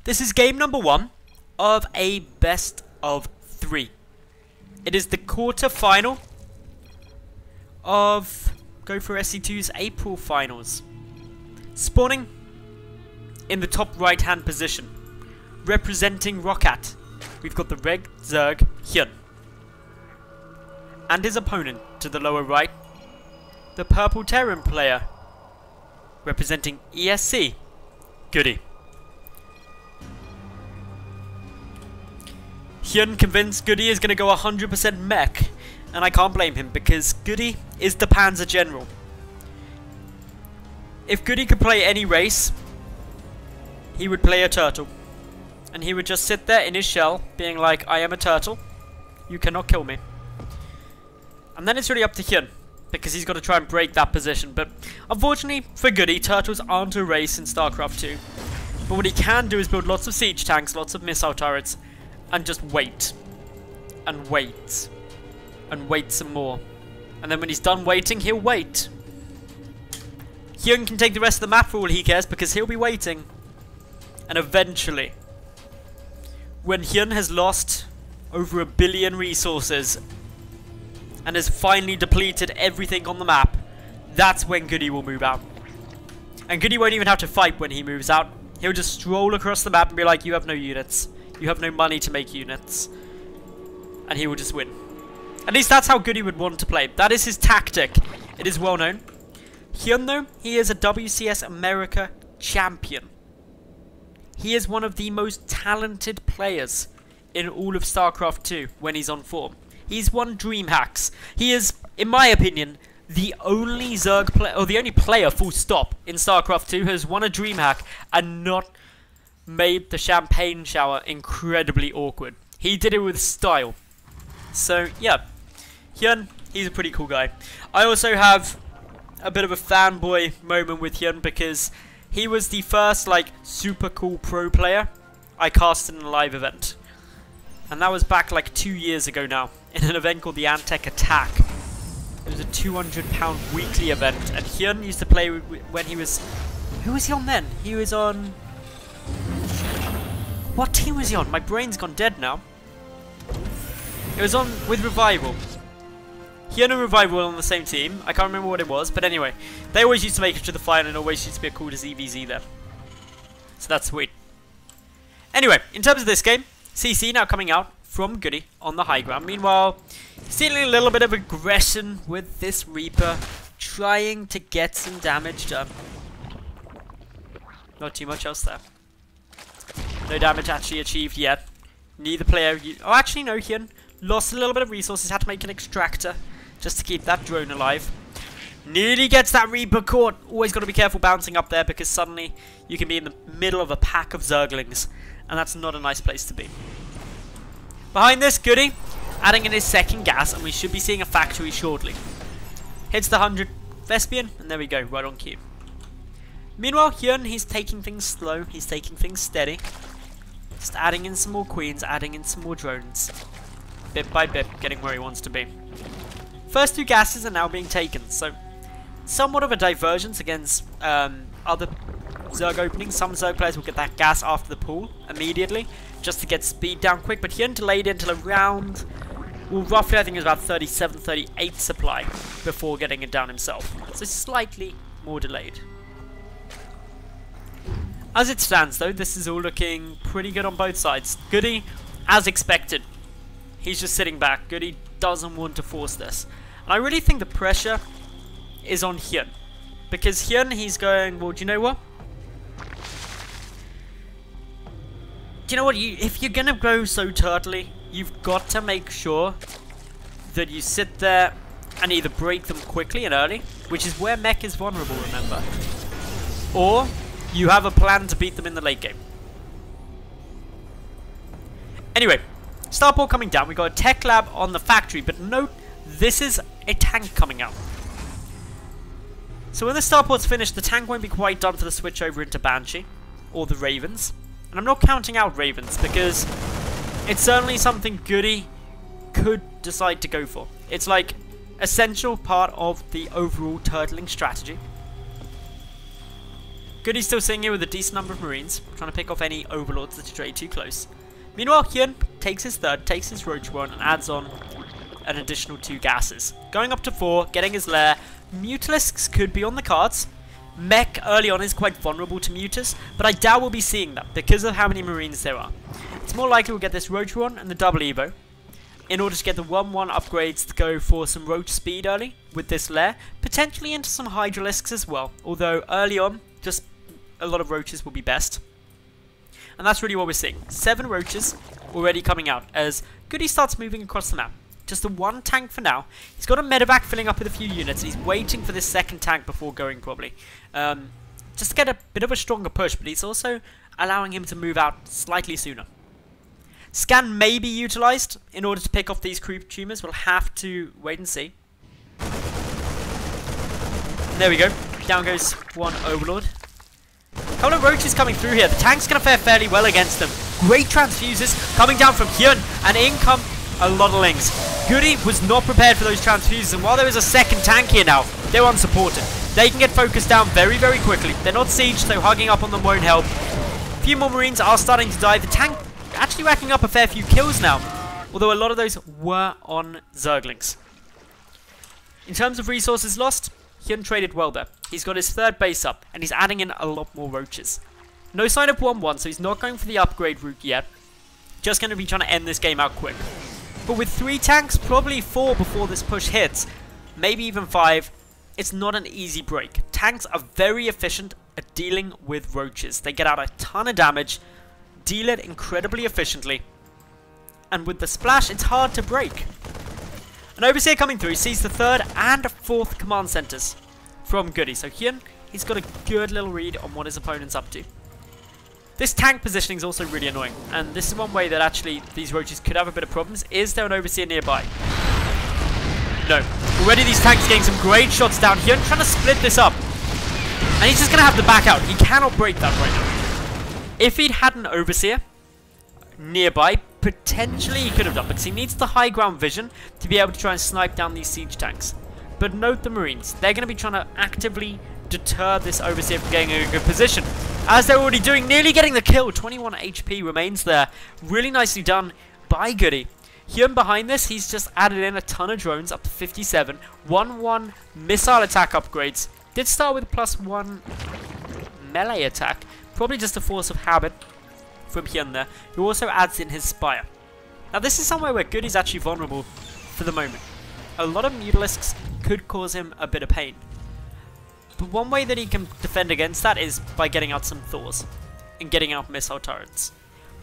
This is game number 1 of a best of 3. It is the quarter final of Go for SC2's April finals. Spawning in the top right hand position, representing Roccat, we've got the red Zerg HyuN. And his opponent to the lower right, the purple Terran player, representing ESC, GoOdy. HyuN convinced GoOdy is going to go 100% mech, and I can't blame him because GoOdy is the Panzer General. If GoOdy could play any race, he would play a turtle. And he would just sit there in his shell, being like, I am a turtle, you cannot kill me. And then it's really up to HyuN, because he's got to try and break that position. But unfortunately for GoOdy, turtles aren't a race in StarCraft 2. But what he can do is build lots of siege tanks, lots of missile turrets, and just wait. And wait. And wait some more. And then when he's done waiting, he'll wait. HyuN can take the rest of the map for all he cares, because he'll be waiting. And eventually, when HyuN has lost over 1 billion resources and has finally depleted everything on the map, that's when GoOdy will move out. And GoOdy won't even have to fight when he moves out. He'll just stroll across the map and be like, you have no units. You have no money to make units. And he will just win. At least that's how GoOdy would want to play. That is his tactic. It is well known. HyuN though, he is a WCS America champion. He is one of the most talented players in all of StarCraft 2 when he's on form. He's won Dream Hacks. He is, in my opinion, the only Zerg player, or the only player full stop in StarCraft 2 who has won a Dream Hack and not made the champagne shower incredibly awkward. He did it with style. So yeah, HyuN, he's a pretty cool guy. I also have a bit of a fanboy moment with HyuN because he was the first like super cool pro player I cast in a live event. And that was back like 2 years ago now, in an event called the Antec Attack. It was a £200 weekly event, and HyuN used to play when he was... Who was he on then? He was on... What team was he on? My brain's gone dead now. It was on with Revival. HyuN and Revival were on the same team. I can't remember what it was, but anyway. They always used to make it to the final and always used to be a cool TvZ there. So that's sweet. Anyway, in terms of this game, CC now coming out from GoOdy on the high ground. Meanwhile, stealing a little bit of aggression with this Reaper, trying to get some damage done. Not too much else there. No damage actually achieved yet. Neither player... Oh, actually no, HyuN lost a little bit of resources, had to make an extractor just to keep that drone alive. Nearly gets that Reaper caught. Always got to be careful bouncing up there because suddenly you can be in the middle of a pack of Zerglings. And that's not a nice place to be. Behind this, GoOdy adding in his second gas, and we should be seeing a factory shortly. Hits the 100 Vespian, and there we go, right on cue. Meanwhile, HyuN, he's taking things slow, he's taking things steady. Just adding in some more queens, adding in some more drones. Bit by bit, getting where he wants to be. First 2 gases are now being taken, so somewhat of a divergence against other Zerg openings. Some Zerg players will get that gas after the pool immediately, just to get speed down quick, but HyuN delayed it until around, well, roughly I think it was about 37, 38 supply before getting it down himself. So slightly more delayed. As it stands though, this is all looking pretty good on both sides. GoOdy, as expected, he's just sitting back. GoOdy doesn't want to force this. And I really think the pressure is on HyuN. Because HyuN, he's going, well, do you know what? Do you know what? If you're going to go so turtly, you've got to make sure that you sit there and either break them quickly and early, which is where mech is vulnerable, remember. Or you have a plan to beat them in the late game. Anyway, Starport coming down. We got a tech lab on the factory, but note, this is a tank coming out. So when the Starport's finished, the tank won't be quite done for the switch over into Banshee, or the Ravens. And I'm not counting out Ravens, because it's certainly something GoOdy could decide to go for. It's like essential part of the overall turtling strategy. GoOdy's still sitting here with a decent number of Marines, trying to pick off any Overlords that stray too close. Meanwhile, HyuN takes his third, takes his Roach one, and adds on an additional 2 gases. Going up to 4, getting his lair. Mutalisks could be on the cards. Mech early on is quite vulnerable to mutas, but I doubt we'll be seeing that because of how many Marines there are. It's more likely we'll get this Roach one and the double Evo in order to get the 1-1 upgrades to go for some Roach speed early with this lair, potentially into some Hydralisks as well, although early on, just a lot of Roaches will be best. And that's really what we're seeing. 7 Roaches already coming out as GoOdy starts moving across the map. Just the 1 tank for now. He's got a medevac filling up with a few units, and he's waiting for this second tank before going probably. Just to get a bit of a stronger push, but he's also allowing him to move out slightly sooner. Scan may be utilised in order to pick off these creep tumors. We'll have to wait and see. There we go. Down goes 1 Overlord. A couple of Roaches coming through here. The tank's going to fare fairly well against them. Great transfuses coming down from HyuN, and in come a lot of Lings. GoOdy was not prepared for those transfuses, and while there is a second tank here now, they're unsupported. They can get focused down very, very quickly. They're not sieged, so hugging up on them won't help. A few more Marines are starting to die. The tank actually racking up a fair few kills now, although a lot of those were on Zerglings. In terms of resources lost, HyuN traded well there. He's got his third base up, and he's adding in a lot more Roaches. No sign of 1-1, so he's not going for the upgrade route yet. Just going to be trying to end this game out quick. But with 3 tanks, probably 4 before this push hits, maybe even 5, it's not an easy break. Tanks are very efficient at dealing with Roaches. They get out a ton of damage, deal it incredibly efficiently, and with the splash, it's hard to break. An Overseer coming through sees the 3rd and 4th command centers from GoOdy. So HyuN, he's got a good little read on what his opponent's up to. This tank positioning is also really annoying, and this is one way that actually these Roaches could have a bit of problems. Is there an Overseer nearby? No. Already these tanks getting some great shots down. HyuN trying to split this up, and he's just going to have to back out. He cannot break that right now. If he'd had an Overseer nearby, potentially he could have done, because he needs the high ground vision to be able to try and snipe down these siege tanks. But note the Marines. They're going to be trying to actively deter this Overseer from getting a good position, as they're already doing, nearly getting the kill. 21 HP remains there. Really nicely done by GoOdy. HyuN behind this, he's just added in a ton of drones, up to 57. 1-1 missile attack upgrades. Did start with +1 melee attack. Probably just a force of habit from HyuN there, who also adds in his Spire. Now this is somewhere where GoOdy's actually vulnerable for the moment. A lot of Mutalisks could cause him a bit of pain. But one way that he can defend against that is by getting out some Thors and getting out missile turrets.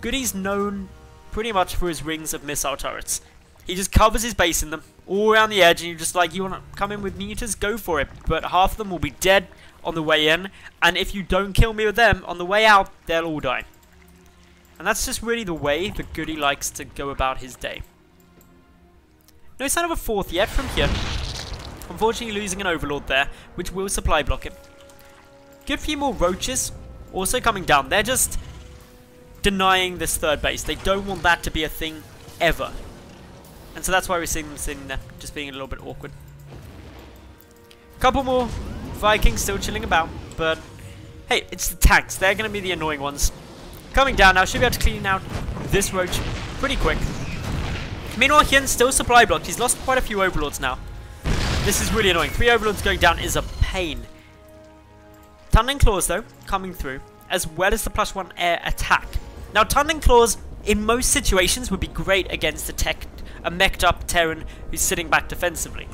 GoOdy's known pretty much for his rings of missile turrets. He just covers his base in them all around the edge, and you're just like, you want to come in with mutas? Go for it. But half of them will be dead on the way in, and if you don't kill me with them, on the way out, they'll all die. And that's just really the way that GoOdy likes to go about his day. No sign of a 4th yet from HyuN. Unfortunately losing an Overlord there, which will supply block him. Good few more Roaches also coming down. They're just denying this 3rd base. They don't want that to be a thing ever. And so that's why we're seeing them sitting there, just being a little bit awkward. Couple more Vikings still chilling about, but hey, it's the tanks. They're going to be the annoying ones. Coming down now, should be able to clean out this Roach pretty quick. Meanwhile, HyuN's still supply blocked. He's lost quite a few Overlords now. This is really annoying. 3 Overlords going down is a pain. Tunneling Claws, though, coming through, as well as the +1 air attack. Now, Tunneling Claws, in most situations, would be great against a meched up Terran who's sitting back defensively.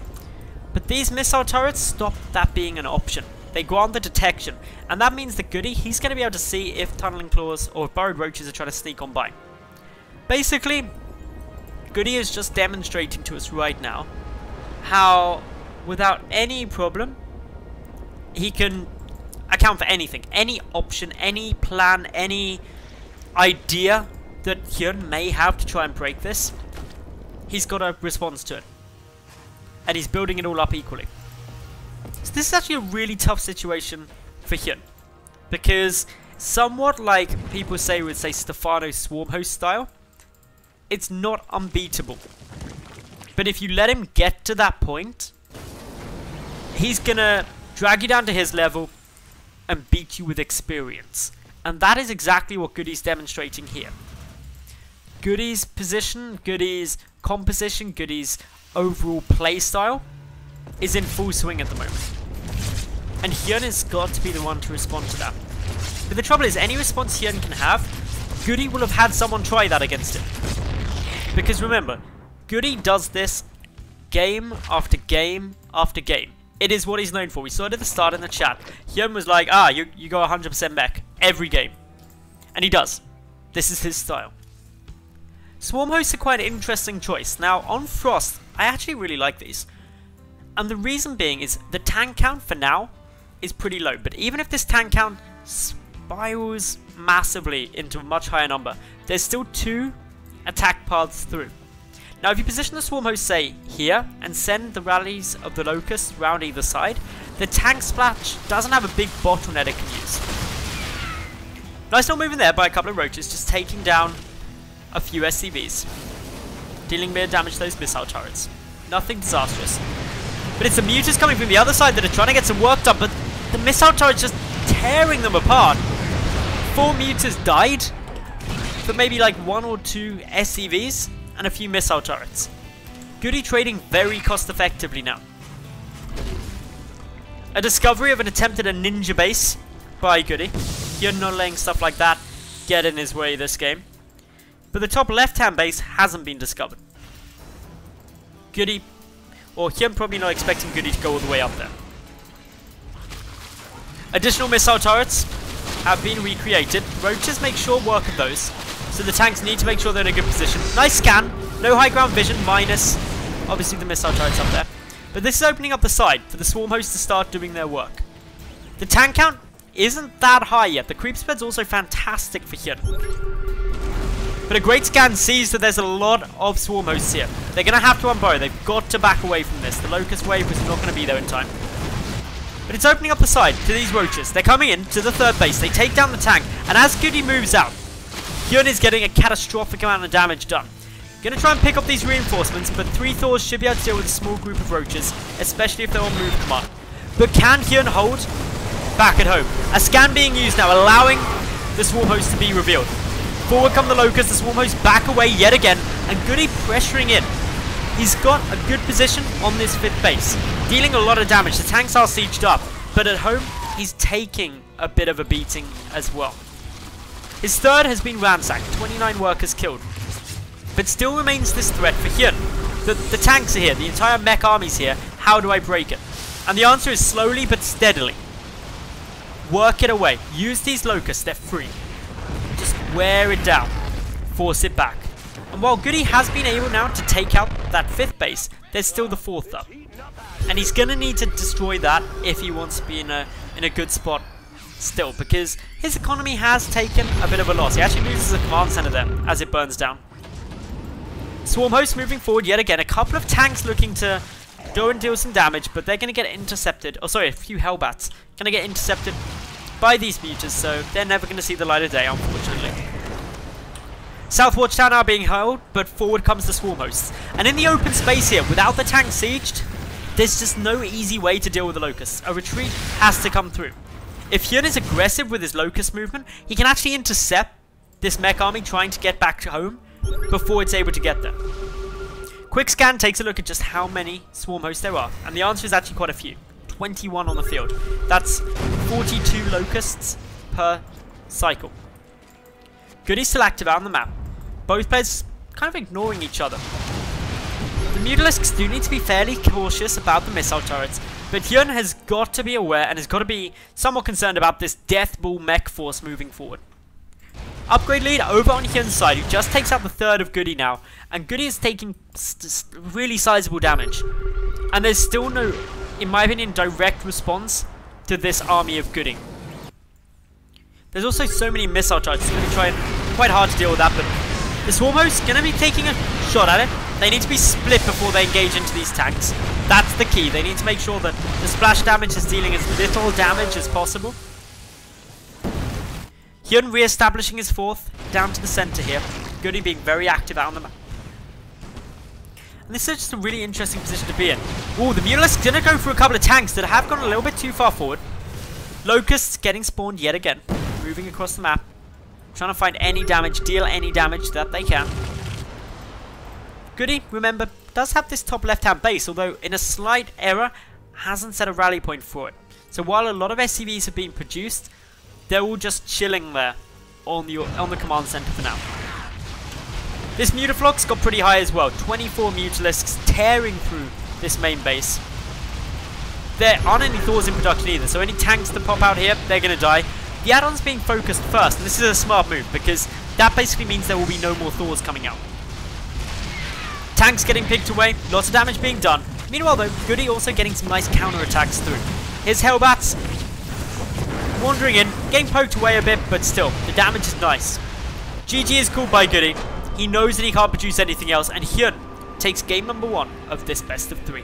But these missile turrets stop that being an option. They grant the detection, and that means that GoOdy, he's going to be able to see if Tunneling Claws or Burrowed Roaches are trying to sneak on by. Basically, GoOdy is just demonstrating to us right now how, without any problem, he can account for anything. Any option, any plan, any idea that HyuN may have to try and break this, he's got a response to it. And he's building it all up equally. So this is actually a really tough situation for HyuN, because somewhat like people say with, say, Stefano's Swarmhost style, it's not unbeatable. But if you let him get to that point, he's gonna drag you down to his level, and beat you with experience. And that is exactly what GoOdy's demonstrating here. GoOdy's position, GoOdy's composition, GoOdy's overall playstyle is in full swing at the moment. And HyuN has got to be the one to respond to that. But the trouble is, any response HyuN can have, GoOdy will have had someone try that against him. Because remember, GoOdy does this game after game after game. It is what he's known for. We saw it at the start in the chat. HyuN was like, you go 100% mech every game. And he does. This is his style. Swarm hosts are quite an interesting choice. Now, on Frost, I actually really like these. And the reason being is the tank count for now is pretty low. But even if this tank count spirals massively into a much higher number, there's still 2 attack paths through. Now, if you position the Swarm host, say, here, and send the rallies of the Locusts round either side, the tank splash doesn't have a big bottleneck it can use. Nice little move in there by a couple of roaches, just taking down a few SCVs, dealing mere damage to those missile turrets. Nothing disastrous. But it's the mutas coming from the other side that are trying to get some work done, but the missile turret's just tearing them apart. 4 mutas died for maybe like 1 or 2 SCVs and a few missile turrets. GoOdy trading very cost effectively now. A discovery of an attempt at a ninja base by GoOdy. You're not letting stuff like that get in his way this game. But the top left-hand base hasn't been discovered. GoOdy, or HyuN probably not expecting GoOdy to go all the way up there. Additional missile turrets have been recreated. Roaches make sure work of those, so the tanks need to make sure they're in a good position. Nice scan, no high ground vision, minus obviously the missile turrets up there. But this is opening up the side for the swarm hosts to start doing their work. The tank count isn't that high yet. The creep spread's also fantastic for HyuN. But a great scan sees that there's a lot of swarm hosts here. They're going to have to unburrow. They've got to back away from this. The Locust wave was not going to be there in time. But it's opening up the side to these roaches. They're coming in to the third base. They take down the tank. And as GoOdy moves out, HyuN is getting a catastrophic amount of damage done. Going to try and pick up these reinforcements, but 3 Thors should be able to deal with a small group of roaches, especially if they're on move command. But can HyuN hold back at home? A scan being used now, allowing the swarm host to be revealed. Forward come the Locusts, the swarm host back away yet again, and GoOdy pressuring in. He's got a good position on this 5th base, dealing a lot of damage. The tanks are sieged up, but at home, he's taking a bit of a beating as well. His 3rd has been ransacked, 29 workers killed. But still remains this threat for HyuN. The tanks are here, the entire mech army's here. How do I break it? And the answer is slowly but steadily. Work it away. Use these Locusts, they're free. Just wear it down. Force it back. And while GoOdy has been able now to take out that 5th base, there's still the 4th up. And he's going to need to destroy that if he wants to be in a good spot still, because his economy has taken a bit of a loss. He actually loses a command center there as it burns down. Swarm host moving forward yet again. A couple of tanks looking to go and deal some damage, but they're going to get intercepted. Oh, sorry, a few Hellbats. Going to get intercepted by these mutas, so they're never going to see the light of day, unfortunately. South Watchtower now being held, but forward comes the swarm hosts. And in the open space here, without the tank sieged, there's just no easy way to deal with the Locusts. A retreat has to come through. If HyuN is aggressive with his Locust movement, he can actually intercept this mech army trying to get back home before it's able to get there. Quick scan takes a look at just how many swarm hosts there are, and the answer is actually quite a few. 21 on the field. That's 42 Locusts per cycle. GoOdy's still active out on the map. Both players kind of ignoring each other. The Mutalisks do need to be fairly cautious about the missile turrets, but HyuN has got to be aware and has got to be somewhat concerned about this Death Ball mech force moving forward. Upgrade lead over on HyuN's side, who just takes out the 3rd of GoOdy now, and GoOdy is taking really sizable damage. And there's still no, in my opinion, direct response to this army of GoOdy. There's also so many missile turrets, it's going to be quite hard to deal with that, but the swarm host is going to be taking a shot at it. They need to be split before they engage into these tanks. That's the key. They need to make sure that the splash damage is dealing as little damage as possible. HyuN re-establishing his 4th down to the center here. GoOdy being very active out on the map. And this is just a really interesting position to be in. Ooh, the Mutalisks going to go for a couple of tanks that have gone a little bit too far forward. Locusts getting spawned yet again. Moving across the map. Trying to find any damage, deal any damage that they can. GoOdy, remember, does have this top left-hand base, although in a slight error, hasn't set a rally point for it. So while a lot of SCVs have been produced, they're all just chilling there on the command center for now. This Mutaflox got pretty high as well. 24 Mutalisks tearing through this main base. There aren't any Thors in production either, so any tanks that pop out here, they're going to die. The add-on's being focused first, and this is a smart move, because that basically means there will be no more Thors coming out. Tanks getting picked away, lots of damage being done. Meanwhile though, GoOdy also getting some nice counter-attacks through. His Hellbats wandering in, getting poked away a bit, but still, the damage is nice. GG is called by GoOdy. He knows that he can't produce anything else, and HyuN takes game number 1 of this best of 3.